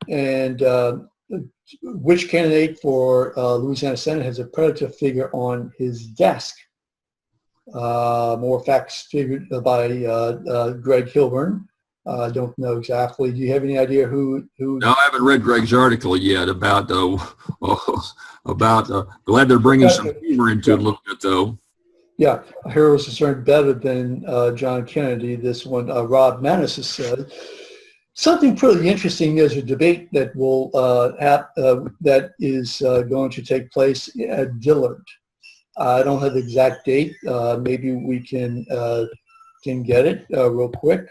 And which candidate for Louisiana Senate has a predator figure on his desk? More facts figured by Greg Hilburn. I don't know exactly. Do you have any idea who? No, I haven't read Greg's article yet about glad they're bringing some humor into it a little bit, though. Yeah, a hero is concerned better than John Kennedy. This one, Rob Manis has said. Something pretty interesting. There's a debate that will that is going to take place at Dillard. I don't have the exact date. Maybe we can get it real quick.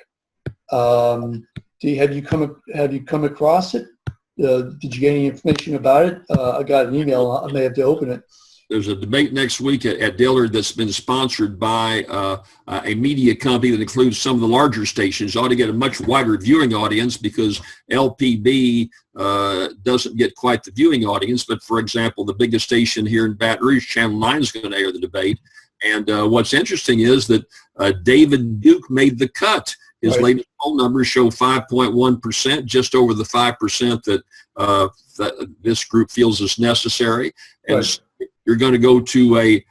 Have you come across it? Did you get any information about it? I got an email. I may have to open it. There's a debate next week at Dillard that's been sponsored by a media company that includes some of the larger stations. Ought to get a much wider viewing audience because LPB doesn't get quite the viewing audience. But for example, the biggest station here in Baton Rouge, Channel 9, is going to air the debate. And what's interesting is that David Duke made the cut. His right. latest poll numbers show 5.1%, just over the 5% that this group feels is necessary. And right. You're going to go to a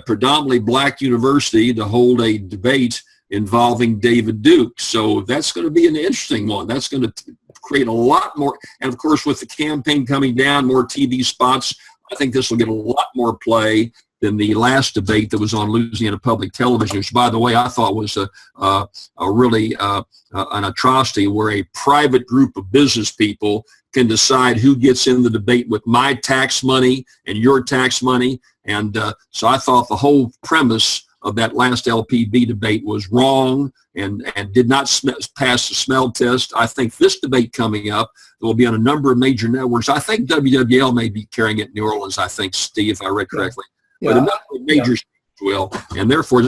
predominantly black university to hold a debate involving David Duke. So that's going to be an interesting one. That's going to create a lot more. And of course, with the campaign coming down, more TV spots, I think this will get a lot more play than the last debate that was on Louisiana Public Television, which, by the way, I thought was a really an atrocity, where a private group of business people can decide who gets in the debate with my tax money and your tax money. And so I thought the whole premise of that last LPB debate was wrong and did not pass the smell test. I think this debate coming up will be on a number of major networks. I think WWL may be carrying it in New Orleans, I think, Steve, if I read correctly. Yeah. But a number of major states will. And therefore,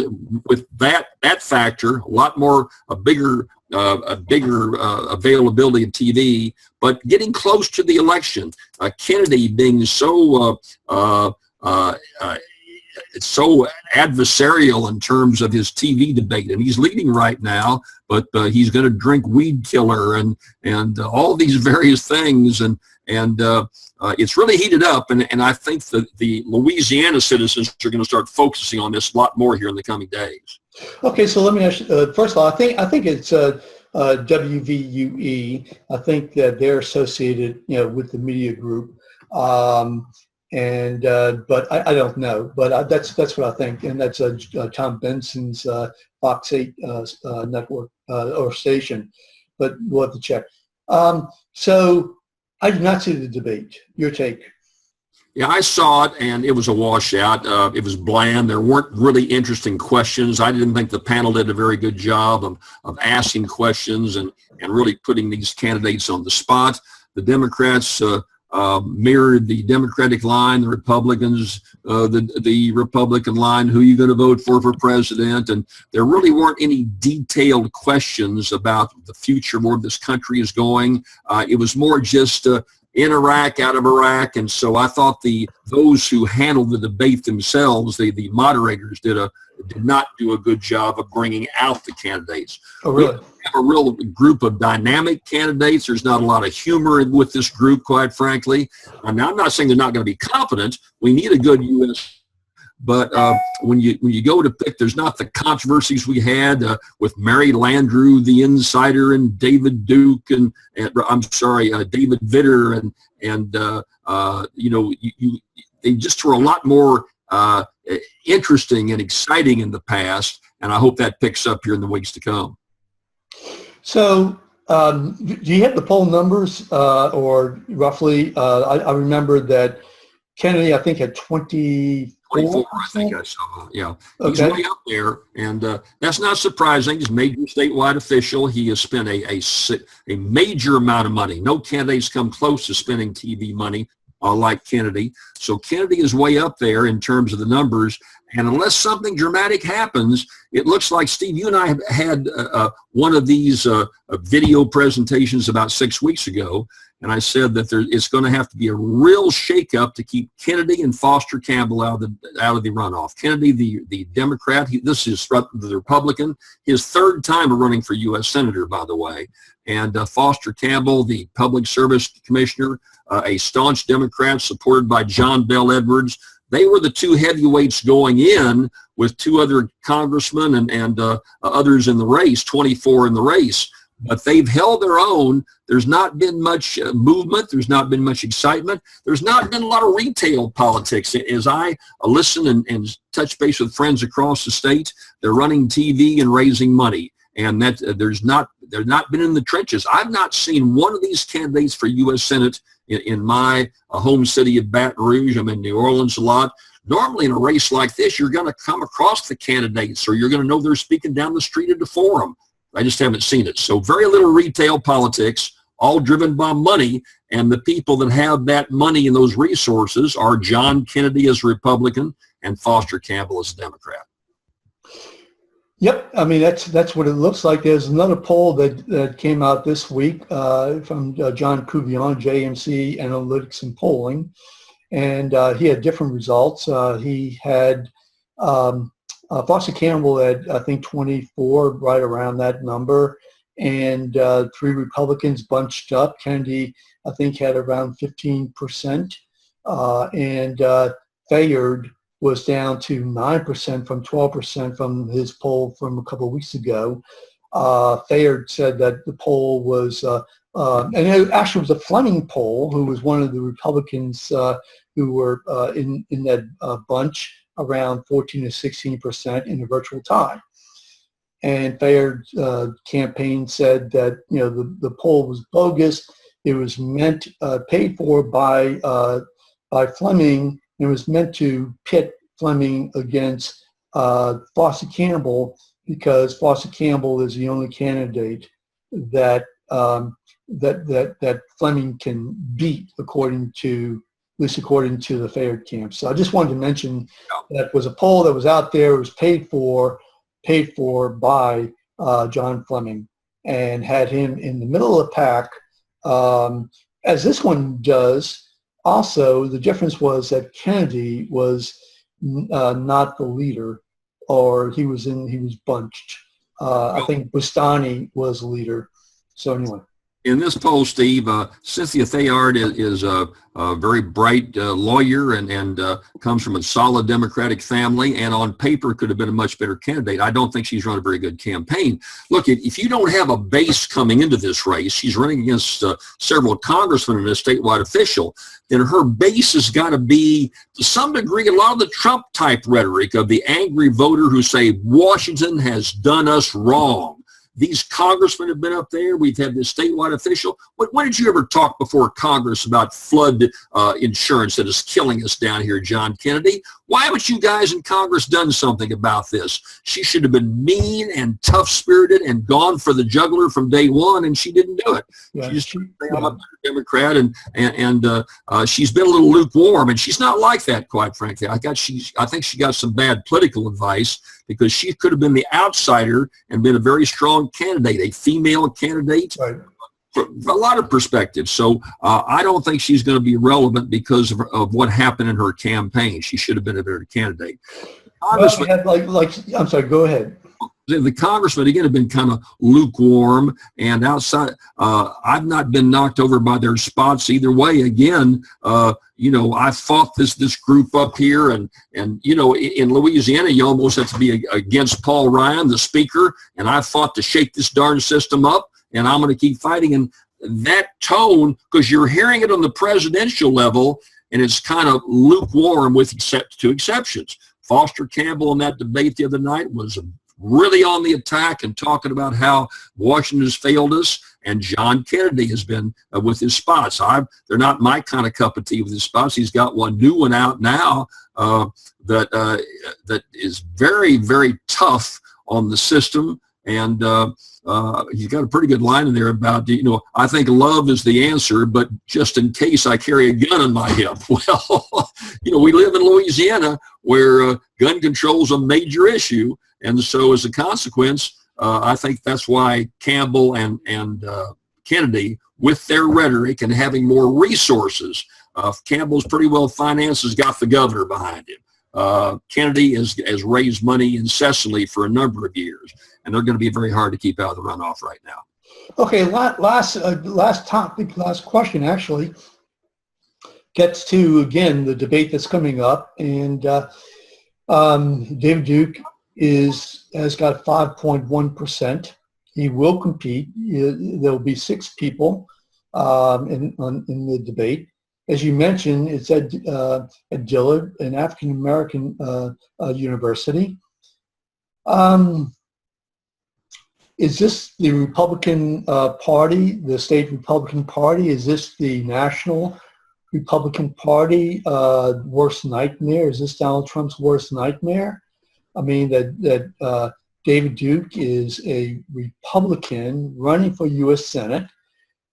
with that factor, a bigger availability of TV, but getting close to the election, Kennedy being so adversarial in terms of his TV debate, and he's leading right now, but he's going to drink weed killer and all these various things, and it's really heated up, and I think that the Louisiana citizens are going to start focusing on this a lot more here in the coming days. Okay, so let me ask you, first of all, I think it's WVUE. I think that they're associated, with the media group, but I don't know. But that's what I think, and that's Tom Benson's Fox 8 network or station. But we'll have to check. So I did not see the debate. Your take? Yeah, I saw it, and it was a washout. It was bland. There weren't really interesting questions. I didn't think the panel did a very good job of asking questions and really putting these candidates on the spot. The Democrats mirrored the Democratic line, the Republicans, the Republican line, who are you going to vote for president? And there really weren't any detailed questions about the future, where this country is going. It was more just in Iraq, out of Iraq. And so I thought those who handled the debate themselves, the moderators, did not do a good job of bringing out the candidates. Oh, really? We have a real group of dynamic candidates. There's not a lot of humor with this group, quite frankly. Now, I'm not saying they're not going to be competent. We need a good U.S. But when you go to pick, there's not the controversies we had with Mary Landrieu, the insider, and David Duke, and David Vitter, and they just were a lot more interesting and exciting in the past, and I hope that picks up here in the weeks to come. So, do you have the poll numbers, or roughly? I remember that Kennedy, I think, had 24, I think I saw. Yeah, he's way up there, and that's not surprising. He's a major statewide official. He has spent a major amount of money. No candidates come close to spending TV money like Kennedy. So Kennedy is way up there in terms of the numbers, and unless something dramatic happens, it looks like, Steve, you and I had one of these video presentations about 6 weeks ago, and I said that it's going to have to be a real shakeup to keep Kennedy and Foster Campbell out of the runoff. Kennedy, the Democrat, this is the Republican, his third time running for U.S. Senator, by the way, and Foster Campbell, the Public Service Commissioner, a staunch Democrat supported by John Bell Edwards. They were the two heavyweights going in, with two other congressmen and others in the race, 24 in the race. But they've held their own. There's not been much movement. There's not been much excitement. There's not been a lot of retail politics. As I listen and touch base with friends across the state, they're running TV and raising money. And that they're not been in the trenches. I've not seen one of these candidates for U.S. Senate in my home city of Baton Rouge. I'm in New Orleans a lot. Normally in a race like this, you're going to come across the candidates, or you're going to know they're speaking down the street at the forum. I just haven't seen it. So very little retail politics, all driven by money. And the people that have that money and those resources are John Kennedy as a Republican and Foster Campbell as a Democrat. Yep, I mean that's what it looks like. There's another poll that came out this week from John Cuvion, JMC Analytics and Polling, and he had different results. He had Foster Campbell at, I think, 24, right around that number, and three Republicans bunched up. Kennedy, I think, had around 15%, and Fayard was down to 9% from 12% from his poll from a couple of weeks ago. Fayard said that the poll was, and it actually was a Fleming poll, who was one of the Republicans who were in that bunch, around 14 to 16% in a virtual tie. And Fayard's campaign said that, you know, the poll was bogus. It was meant, paid for by Fleming. It was meant to pit Fleming against Foster Campbell, because Foster Campbell is the only candidate that that Fleming can beat, according to the Fayard camp. So I just wanted to mention that was a poll that was out there. It was paid for by John Fleming, and had him in the middle of the pack, as this one does. Also, the difference was that Kennedy was not the leader, or he was bunched. I think Bustani was the leader. So anyway. In this poll, Steve, Cynthia Fayard is a very bright lawyer and comes from a solid Democratic family, and on paper could have been a much better candidate. I don't think she's run a very good campaign. Look, if you don't have a base coming into this race, she's running against several congressmen and a statewide official, then her base has got to be, to some degree, a lot of the Trump-type rhetoric of the angry voter who say, Washington has done us wrong. These congressmen have been up there. We've had this statewide official. When did you ever talk before Congress about flood insurance that is killing us down here, John Kennedy? Why haven't you guys in Congress done something about this? She should have been mean and tough-spirited and gone for the jugular from day one, and she didn't do it. Yeah. She just turned out a Democrat, and she's been a little lukewarm, and she's not like that, quite frankly. I think she got some bad political advice, because she could have been the outsider and been a very strong candidate, a female candidate. Right. From a lot of perspectives. So I don't think she's going to be relevant because of what happened in her campaign. She should have been a better candidate. Well, I'm sorry, go ahead. The congressmen, again, have been kind of lukewarm, and outside, I've not been knocked over by their spots either way. Again, I fought this group up here, and in Louisiana, you almost have to be against Paul Ryan, the speaker, and I fought to shake this darn system up, and I'm going to keep fighting. And that tone, because you're hearing it on the presidential level, and it's kind of lukewarm with two exceptions. Foster Campbell in that debate the other night was really on the attack and talking about how Washington has failed us, and John Kennedy has been with his spots. They're not my kind of cup of tea with his spots. He's got one new one out now that is very, very tough on the system, and he's got a pretty good line in there about, I think love is the answer, but just in case I carry a gun on my hip. Well, we live in Louisiana where gun control is a major issue. And so as a consequence, I think that's why Campbell and Kennedy, with their rhetoric and having more resources, Campbell's pretty well financed, has got the governor behind him. Kennedy has raised money incessantly for a number of years, and they're going to be very hard to keep out of the runoff right now. Okay, last topic, last question actually gets to, again, the debate that's coming up, and David Duke has got 5.1%. He will compete. There'll be 6 people in the debate. As you mentioned, it's at Dillard, an African American university. Is this the Republican Party, the state Republican Party? Is this the national Republican Party worst nightmare? Is this Donald Trump's worst nightmare? I mean, that David Duke is a Republican running for U.S. Senate.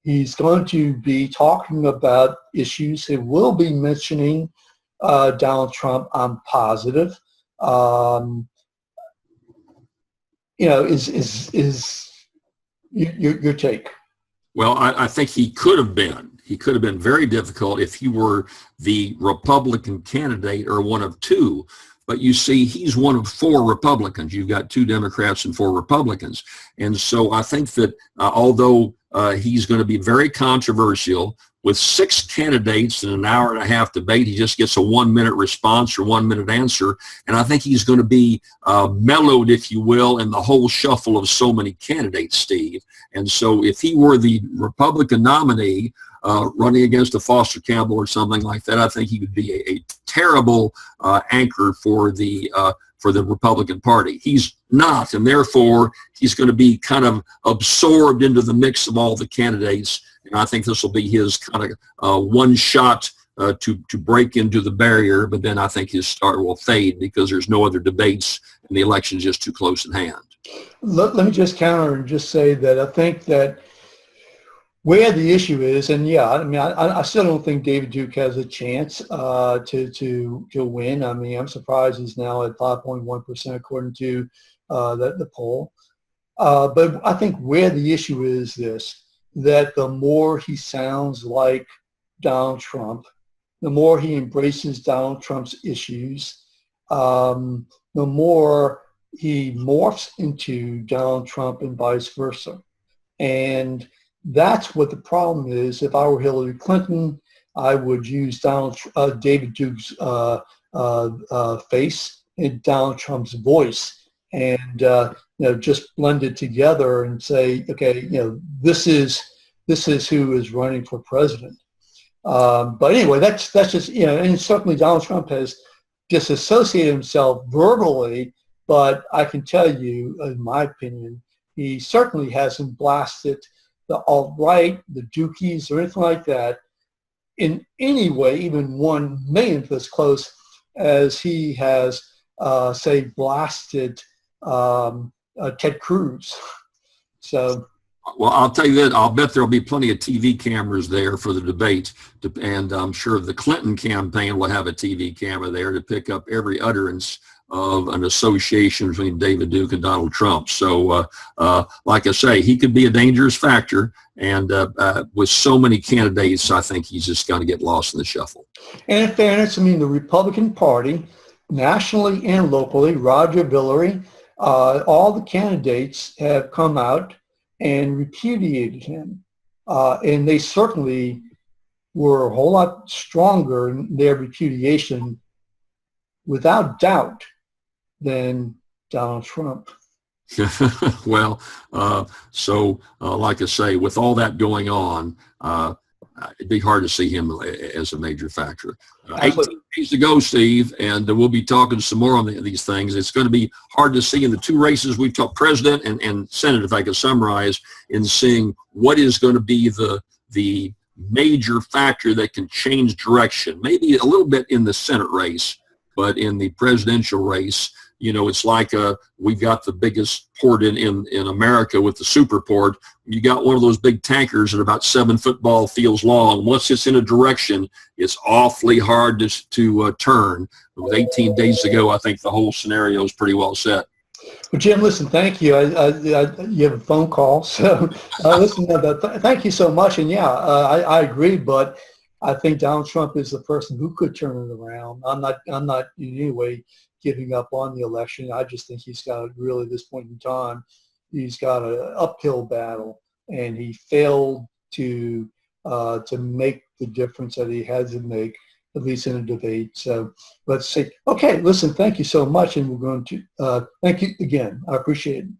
He's going to be talking about issues. He will be mentioning Donald Trump, I'm positive. Is your take? Well, I think he could have been. He could have been very difficult if he were the Republican candidate or one of 2. But you see, he's one of 4 Republicans. You've got 2 Democrats and 4 Republicans. And so I think that although he's going to be very controversial, with 6 candidates in an hour-and-a-half debate, he just gets a 1-minute response or 1-minute answer. And I think he's going to be mellowed, if you will, in the whole shuffle of so many candidates, Steve. And so if he were the Republican nominee running against a Foster Campbell or something like that, I think he would be a terrible anchor for the Republican Party. He's not, and therefore he's going to be kind of absorbed into the mix of all the candidates. And I think this will be his kind of one shot to break into the barrier, but then I think his star will fade because there's no other debates and the election's just too close at hand. Let me just counter and just say that I think that where the issue is, and yeah, I mean, I still don't think David Duke has a chance to win. I mean, I'm surprised he's now at 5.1% according to the poll. But I think where the issue is this, that the more he sounds like Donald Trump, the more he embraces Donald Trump's issues, the more he morphs into Donald Trump and vice versa. And that's what the problem is. If I were Hillary Clinton, I would use David Duke's face and Donald Trump's voice, and just blend it together and say, okay, this is who is running for president. But anyway, that's just and certainly Donald Trump has disassociated himself verbally, but I can tell you, in my opinion, he certainly hasn't blasted the alt-right, the Dukies, or anything like that in any way, even 1/1,000th as close as he has, say, blasted Ted Cruz. So, well, I'll tell you that I'll bet there'll be plenty of TV cameras there for the debate, and I'm sure the Clinton campaign will have a TV camera there to pick up every utterance of an association between David Duke and Donald Trump. So, like I say, he could be a dangerous factor, and with so many candidates, I think he's just going to get lost in the shuffle. And in fairness, I mean, the Republican Party, nationally and locally, Roger Villere, all the candidates have come out and repudiated him. And they certainly were a whole lot stronger in their repudiation, without doubt, than Donald Trump. Well, like I say, with all that going on, it'd be hard to see him as a major factor. 18 days to go, Steve, and we'll be talking some more on these things. It's going to be hard to see in the 2 races we've talked, President and Senate, if I could summarize, in seeing what is going to be the major factor that can change direction. Maybe a little bit in the Senate race, but in the presidential race, It's like we've got the biggest port in America with the super port. You got one of those big tankers that are about 7 football fields long. Once it's in a direction, it's awfully hard to turn. It was 18 days ago. I think the whole scenario is pretty well set. Well, Jim, listen, thank you. You have a phone call, so listen. Thank you so much. And yeah, I agree, but I think Donald Trump is the person who could turn it around. I'm not in any way giving up on the election. I just think he's got really, at this point in time, he's got an uphill battle, and he failed to make the difference that he had to make, at least in a debate. So let's see. Okay, listen, thank you so much, and we're going to thank you again. I appreciate it.